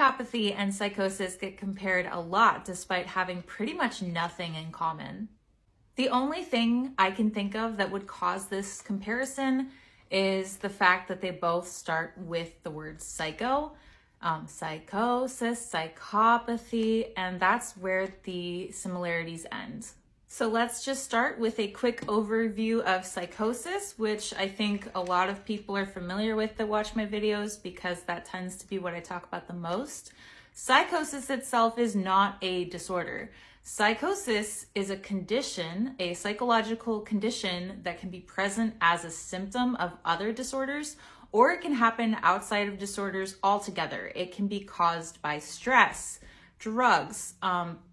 Psychopathy and psychosis get compared a lot despite having pretty much nothing in common. The only thing I can think of that would cause this comparison is the fact that they both start with the word psycho. Psychosis, psychopathy, and that's where the similarities end. So let's just start with a quick overview of psychosis, which I think a lot of people are familiar with that watch my videos because that tends to be what I talk about the most. Psychosis itself is not a disorder. Psychosis is a condition, a psychological condition that can be present as a symptom of other disorders, or it can happen outside of disorders altogether. It can be caused by stress, drugs,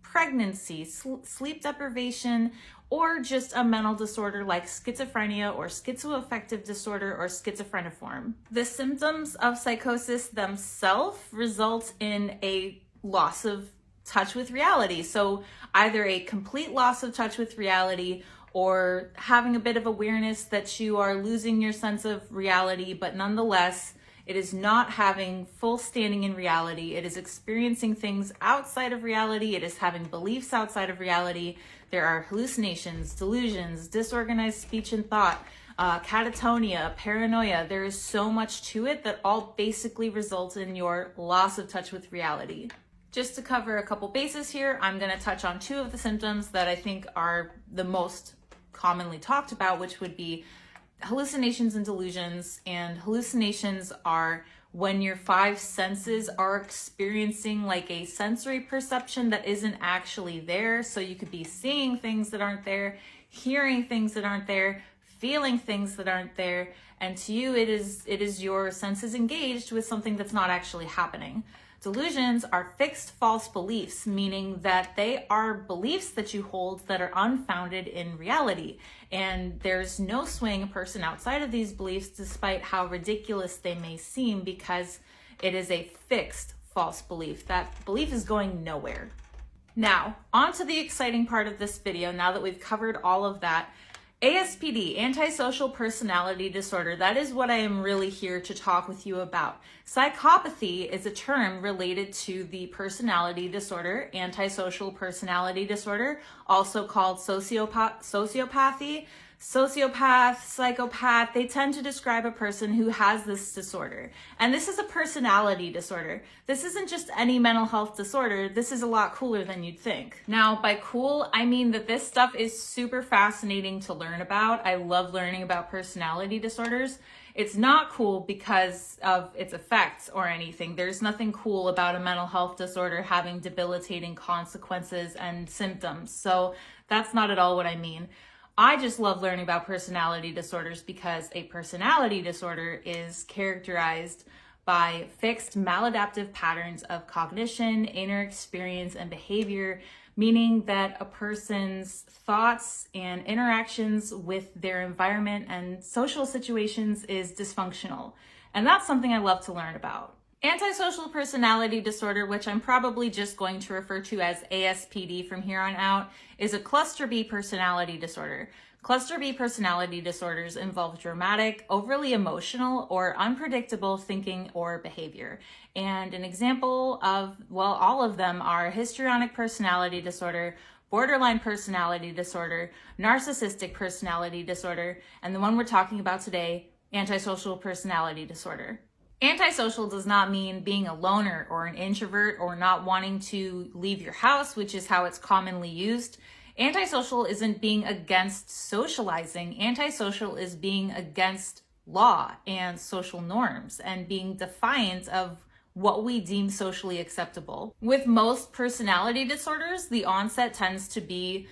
pregnancy, sleep deprivation, or just a mental disorder like schizophrenia or schizoaffective disorder or schizophreniform. The symptoms of psychosis themselves result in a loss of touch with reality. So either a complete loss of touch with reality or having a bit of awareness that you are losing your sense of reality, but nonetheless, it is not having full standing in reality. It is experiencing things outside of reality. It is having beliefs outside of reality. There are hallucinations, delusions, disorganized speech and thought, catatonia, paranoia. There is so much to it that all basically results in your loss of touch with reality. Just to cover a couple bases here, I'm going to touch on two of the symptoms that I think are the most commonly talked about, which would be hallucinations and delusions. And hallucinations are when your five senses are experiencing like a sensory perception that isn't actually there. So you could be seeing things that aren't there, hearing things that aren't there, feeling things that aren't there, and to you it is your senses engaged with something that's not actually happening. Delusions are fixed false beliefs, meaning that they are beliefs that you hold that are unfounded in reality. And there's no swaying a person outside of these beliefs, despite how ridiculous they may seem, because it is a fixed false belief. That belief is going nowhere. Now, on to the exciting part of this video, now that we've covered all of that. ASPD, antisocial personality disorder, that is what I am really here to talk with you about. Psychopathy is a term related to the personality disorder, antisocial personality disorder, also called sociopathy. Sociopath, psychopath, they tend to describe a person who has this disorder. And this is a personality disorder. This isn't just any mental health disorder. This is a lot cooler than you'd think. Now, by cool, I mean that this stuff is super fascinating to learn about. I love learning about personality disorders. It's not cool because of its effects or anything. There's nothing cool about a mental health disorder having debilitating consequences and symptoms. So that's not at all what I mean. I just love learning about personality disorders because a personality disorder is characterized by fixed maladaptive patterns of cognition, inner experience, and behavior, meaning that a person's thoughts and interactions with their environment and social situations is dysfunctional. And that's something I love to learn about. Antisocial personality disorder, which I'm probably just going to refer to as ASPD from here on out, is a cluster B personality disorder. Cluster B personality disorders involve dramatic, overly emotional, or unpredictable thinking or behavior. And an example of, well, all of them are histrionic personality disorder, borderline personality disorder, narcissistic personality disorder, and the one we're talking about today, antisocial personality disorder. Antisocial does not mean being a loner or an introvert or not wanting to leave your house, which is how it's commonly used. Antisocial isn't being against socializing. Antisocial is being against law and social norms and being defiant of what we deem socially acceptable. With most personality disorders, the onset tends to be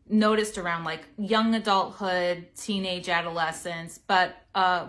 noticed around like young adulthood, teenage adolescence, but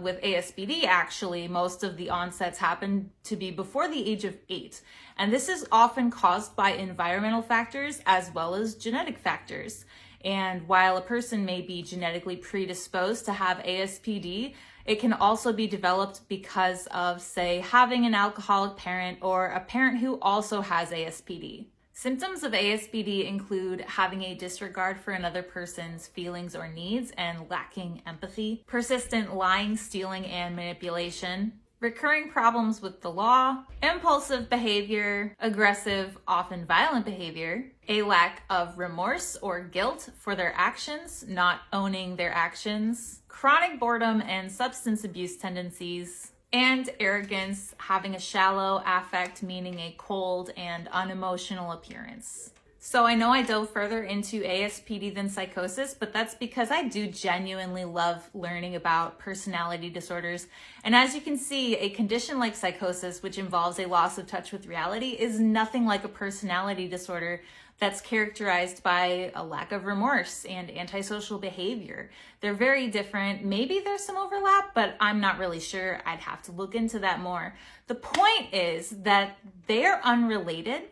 with ASPD, actually, most of the onsets happen to be before the age of 8. And this is often caused by environmental factors as well as genetic factors. And while a person may be genetically predisposed to have ASPD, it can also be developed because of, say, having an alcoholic parent or a parent who also has ASPD. Symptoms of ASPD include having a disregard for another person's feelings or needs and lacking empathy, persistent lying, stealing, and manipulation, recurring problems with the law, impulsive behavior, aggressive, often violent behavior, a lack of remorse or guilt for their actions, not owning their actions, chronic boredom and substance abuse tendencies, and arrogance, having a shallow affect, meaning a cold and unemotional appearance. So I know I dove further into ASPD than psychosis, but that's because I do genuinely love learning about personality disorders. And as you can see, a condition like psychosis, which involves a loss of touch with reality, is nothing like a personality disorder that's characterized by a lack of remorse and antisocial behavior. They're very different. Maybe there's some overlap, but I'm not really sure. I'd have to look into that more. The point is that they're unrelated,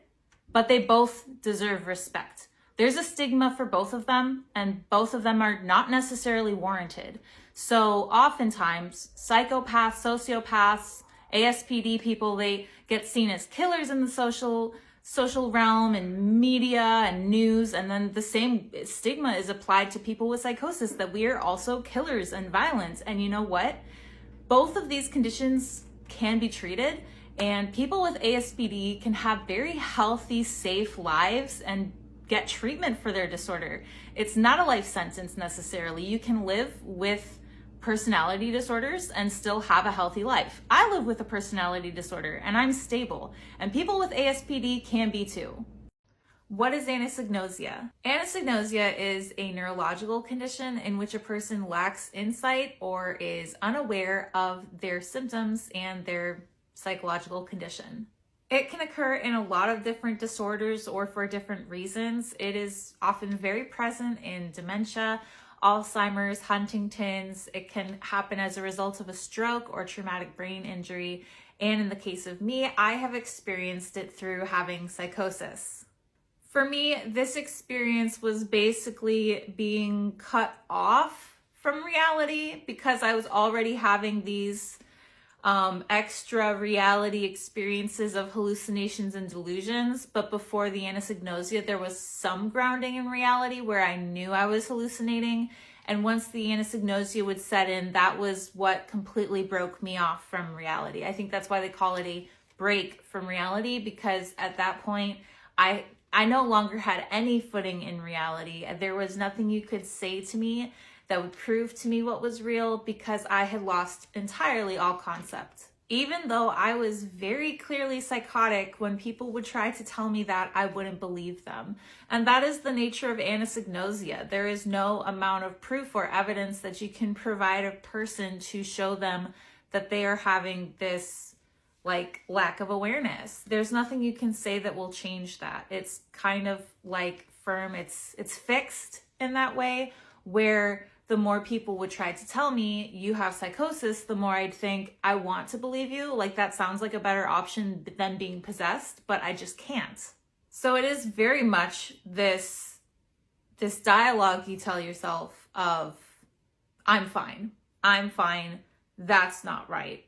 but they both deserve respect. There's a stigma for both of them, and both of them are not necessarily warranted. So oftentimes, psychopaths, sociopaths, ASPD people, they get seen as killers in the social realm and media and news, and then the same stigma is applied to people with psychosis, that we are also killers and violent. And you know what? Both of these conditions can be treated, and people with ASPD can have very healthy, safe lives and get treatment for their disorder. It's not a life sentence necessarily. You can live with personality disorders and still have a healthy life. I live with a personality disorder and I'm stable, and people with ASPD can be too. What is anosognosia? Anosognosia is a neurological condition in which a person lacks insight or is unaware of their symptoms and their psychological condition. It can occur in a lot of different disorders or for different reasons. It is often very present in dementia, Alzheimer's, Huntington's. It can happen as a result of a stroke or traumatic brain injury. And in the case of me, I have experienced it through having psychosis. For me, this experience was basically being cut off from reality because I was already having these extra reality experiences of hallucinations and delusions. But before the anosognosia, there was some grounding in reality where I knew I was hallucinating. And once the anosognosia would set in, that was what completely broke me off from reality. I think that's why they call it a break from reality, because at that point, I no longer had any footing in reality. There was nothing you could say to me that would prove to me what was real, because I had lost entirely all concept. Even though I was very clearly psychotic, when people would try to tell me that, I wouldn't believe them. And that is the nature of anosognosia. There is no amount of proof or evidence that you can provide a person to show them that they are having this lack of awareness. There's nothing you can say that will change that. It's kind of like firm, it's fixed in that way, where the more people would try to tell me you have psychosis, the more I'd think, I want to believe you. That sounds like a better option than being possessed, but I just can't. So it is very much this dialogue you tell yourself of, I'm fine, that's not right.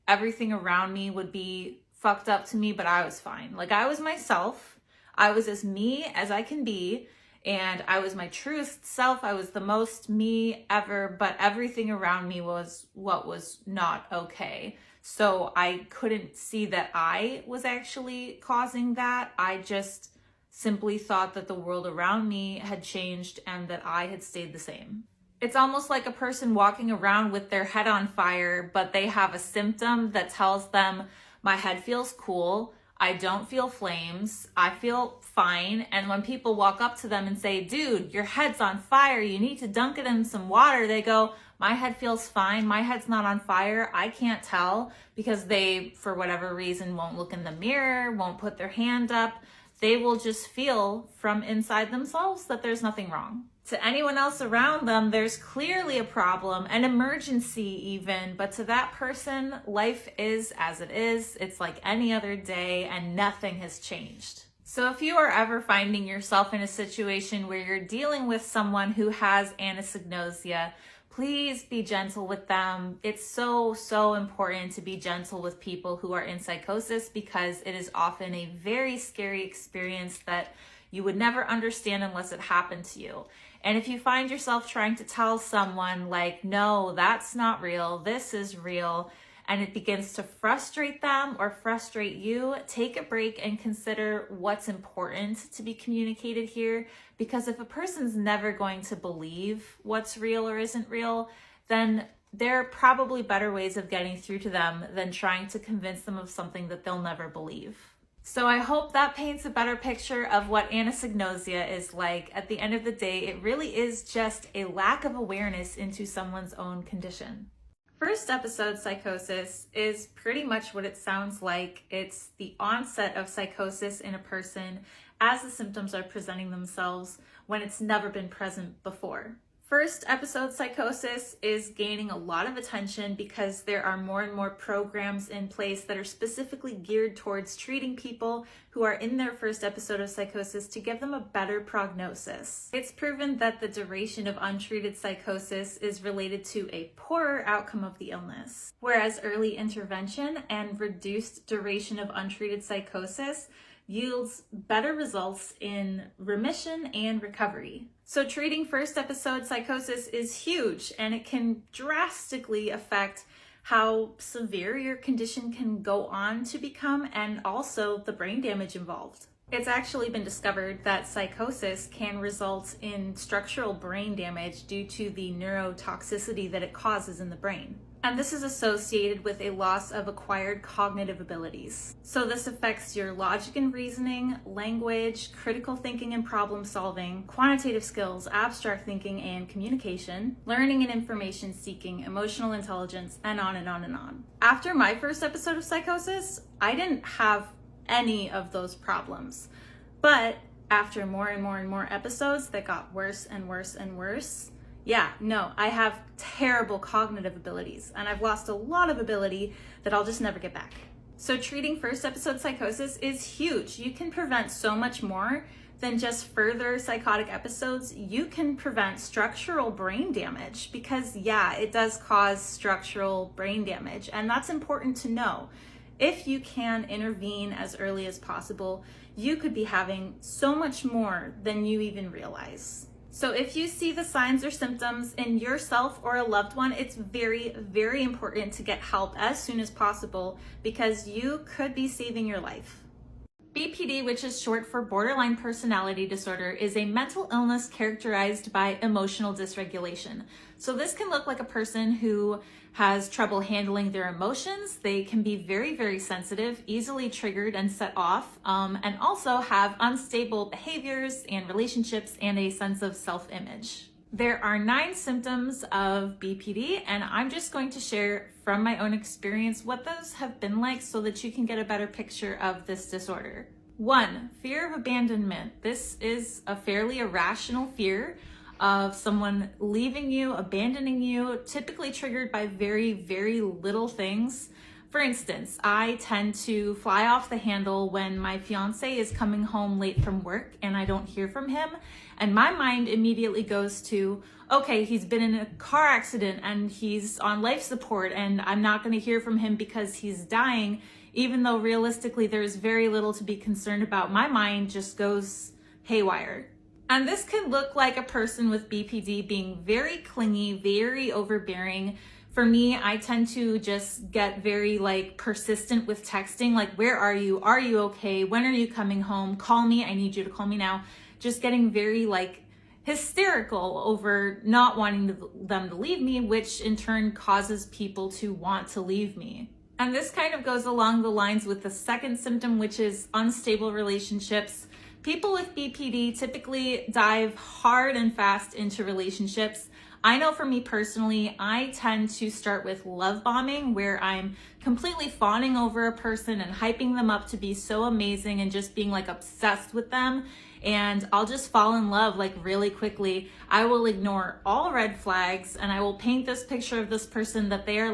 Everything around me would be fucked up to me, but I was fine. I was myself. I was as me as I can be. And I was my truest self. I was the most me ever, but everything around me was what was not okay. So I couldn't see that I was actually causing that. I just simply thought that the world around me had changed and that I had stayed the same. It's almost like a person walking around with their head on fire, but they have a symptom that tells them, my head feels cool, I don't feel flames, I feel fine. And when people walk up to them and say, dude, your head's on fire, you need to dunk it in some water, they go, my head feels fine, my head's not on fire. I can't tell, because they, for whatever reason, won't look in the mirror, won't put their hand up. They will just feel from inside themselves that there's nothing wrong. To anyone else around them, there's clearly a problem, an emergency even, but to that person, life is as it is. It's like any other day and nothing has changed. So if you are ever finding yourself in a situation where you're dealing with someone who has anosognosia, please be gentle with them. It's so important to be gentle with people who are in psychosis, because it is often a very scary experience that you would never understand unless it happened to you. And if you find yourself trying to tell someone no, that's not real, this is real, and it begins to frustrate them or frustrate you, take a break and consider what's important to be communicated here. Because if a person's never going to believe what's real or isn't real, then there are probably better ways of getting through to them than trying to convince them of something that they'll never believe. So I hope that paints a better picture of what anosognosia is like. At the end of the day, it really is just a lack of awareness into someone's own condition. First episode, Psychosis, is pretty much what it sounds like. It's the onset of psychosis in a person as the symptoms are presenting themselves when it's never been present before. First episode, Psychosis, is gaining a lot of attention because there are more and more programs in place that are specifically geared towards treating people who are in their first episode of psychosis to give them a better prognosis. It's proven that the duration of untreated psychosis is related to a poorer outcome of the illness, whereas early intervention and reduced duration of untreated psychosis yields better results in remission and recovery. So treating first episode psychosis is huge, and it can drastically affect how severe your condition can go on to become, and also the brain damage involved. It's actually been discovered that psychosis can result in structural brain damage due to the neurotoxicity that it causes in the brain. And this is associated with a loss of acquired cognitive abilities. So this affects your logic and reasoning, language, critical thinking and problem solving, quantitative skills, abstract thinking and communication, learning and information seeking, emotional intelligence, and on and on and on. After my first episode of psychosis, I didn't have any of those problems. But after more and more episodes that got worse and worse and worse, I have terrible cognitive abilities, and I've lost a lot of ability that I'll just never get back. So treating first episode psychosis is huge. You can prevent so much more than just further psychotic episodes. You can prevent structural brain damage because it does cause structural brain damage, and that's important to know. If you can intervene as early as possible, you could be having so much more than you even realize. So if you see the signs or symptoms in yourself or a loved one, it's very, very important to get help as soon as possible because you could be saving your life. BPD, which is short for borderline personality disorder, is a mental illness characterized by emotional dysregulation. So this can look like a person who has trouble handling their emotions. They can be very, very sensitive, easily triggered and set off, and also have unstable behaviors and relationships and a sense of self-image. There are 9 symptoms of BPD, and I'm just going to share from my own experience what those have been like so that you can get a better picture of this disorder. 1, fear of abandonment. This is a fairly irrational fear of someone leaving you, abandoning you, typically triggered by very, very little things. For instance, I tend to fly off the handle when my fiance is coming home late from work and I don't hear from him. And my mind immediately goes to, okay, he's been in a car accident and he's on life support and I'm not going to hear from him because he's dying, even though realistically there's very little to be concerned about. My mind just goes haywire. And this can look like a person with BPD being very clingy, very overbearing. For me, I tend to just get very persistent with texting, like, where are you? Are you okay? When are you coming home? Call me. I need you to call me now. Just getting very hysterical over not wanting them to leave me, which in turn causes people to want to leave me. And this kind of goes along the lines with the second symptom, which is unstable relationships. People with BPD typically dive hard and fast into relationships. I know for me personally, I tend to start with love bombing, where I'm completely fawning over a person and hyping them up to be so amazing and just being obsessed with them. And I'll just fall in love really quickly. I will ignore all red flags and I will paint this picture of this person that they are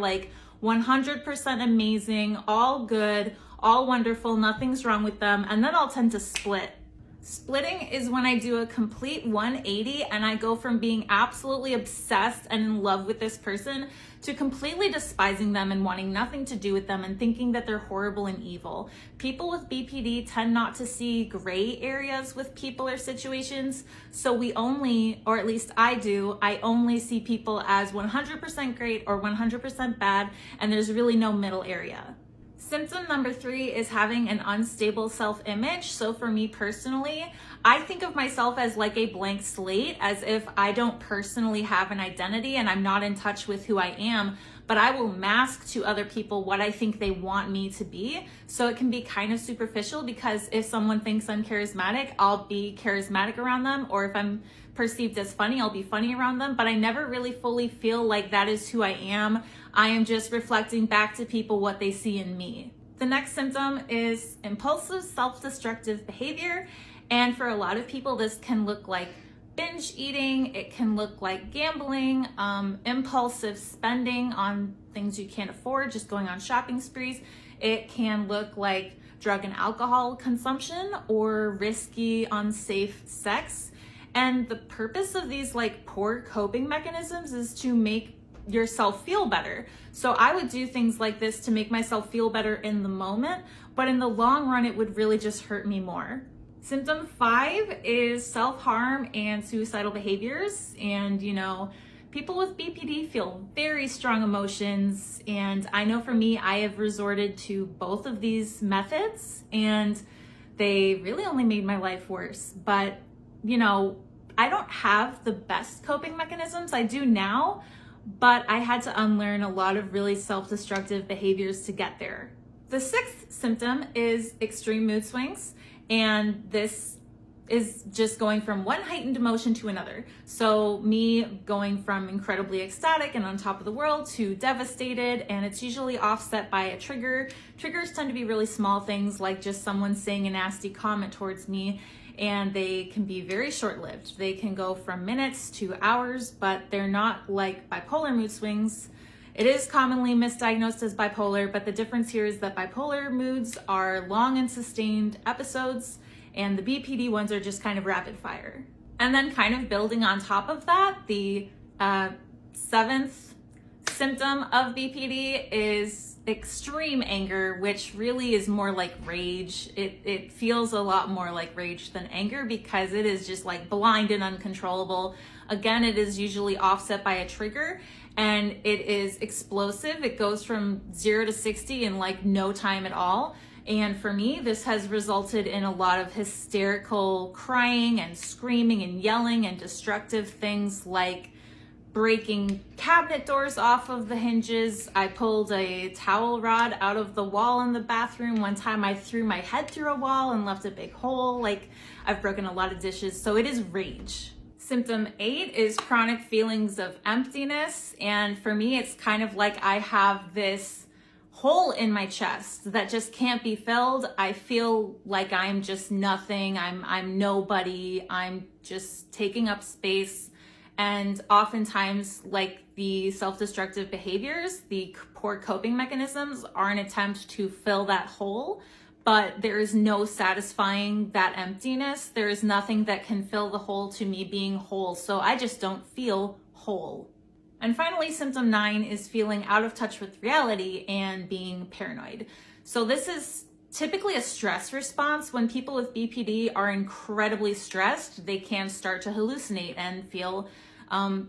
100% amazing, all good, all wonderful, nothing's wrong with them. And then I'll tend to split. Splitting is when I do a complete 180 and I go from being absolutely obsessed and in love with this person to completely despising them and wanting nothing to do with them and thinking that they're horrible and evil. People with BPD tend not to see gray areas with people or situations, so we only, or at least I do, I only see people as 100% great or 100% bad, and there's really no middle area. Symptom number 3 is having an unstable self-image. So for me personally, I think of myself as like a blank slate, as if I don't personally have an identity and I'm not in touch with who I am, but I will mask to other people what I think they want me to be. So it can be kind of superficial, because if someone thinks I'm charismatic, I'll be charismatic around them, or if I'm perceived as funny, I'll be funny around them, but I never really fully feel like that is who I am. I am just reflecting back to people what they see in me. The next symptom is impulsive self-destructive behavior. And for a lot of people, this can look like binge eating, it can look like gambling, impulsive spending on things you can't afford, just going on shopping sprees. It can look like drug and alcohol consumption or risky, unsafe sex. And the purpose of these like poor coping mechanisms is to make yourself feel better. So I would do things like this to make myself feel better in the moment, but in the long run, it would really just hurt me more. Symptom 5 is self-harm and suicidal behaviors. And people with BPD feel very strong emotions. And I know for me, I have resorted to both of these methods and they really only made my life worse. But I don't have the best coping mechanisms. I do now, but I had to unlearn a lot of really self-destructive behaviors to get there. The 6th symptom is extreme mood swings, and this is just going from one heightened emotion to another. So me going from incredibly ecstatic and on top of the world to devastated, and it's usually offset by a trigger. Triggers tend to be really small things, like just someone saying a nasty comment towards me, and they can be very short-lived. They can go from minutes to hours, but they're not like bipolar mood swings. It is commonly misdiagnosed as bipolar, but the difference here is that bipolar moods are long and sustained episodes, and the BPD ones are just kind of rapid fire. And then kind of building on top of that, the 7th symptom of BPD is extreme anger, which really is more like rage. It feels a lot more like rage than anger, because it is just like blind and uncontrollable. Again, it is usually offset by a trigger, and it is explosive. It goes from 0 to 60 in like no time at all. And for me, this has resulted in a lot of hysterical crying and screaming and yelling and destructive things like breaking cabinet doors off of the hinges. I pulled a towel rod out of the wall in the bathroom. One time I threw my head through a wall and left a big hole. Like, I've broken a lot of dishes, so it is rage. Symptom 8 is chronic feelings of emptiness. And for me, it's kind of like I have this hole in my chest that just can't be filled. I feel like I'm just nothing. I'm nobody. I'm just taking up space. And oftentimes, like the self-destructive behaviors, the poor coping mechanisms are an attempt to fill that hole, but there is no satisfying that emptiness. There is nothing that can fill the hole to me being whole. So I just don't feel whole. And finally, symptom 9 is feeling out of touch with reality and being paranoid. So this is typically a stress response. When people with BPD are incredibly stressed, they can start to hallucinate and feel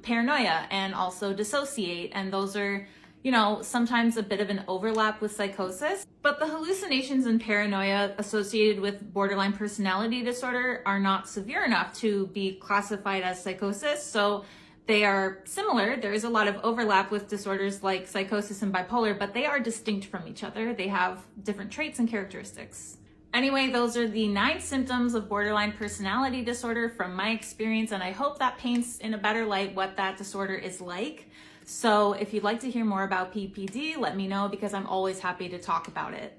paranoia and also dissociate. And those are, sometimes a bit of an overlap with psychosis. But the hallucinations and paranoia associated with borderline personality disorder are not severe enough to be classified as psychosis. So they are similar. There is a lot of overlap with disorders like psychosis and bipolar, but they are distinct from each other. They have different traits and characteristics. Anyway, those are the 9 symptoms of borderline personality disorder from my experience, and I hope that paints in a better light what that disorder is like. So if you'd like to hear more about BPD, let me know, because I'm always happy to talk about it.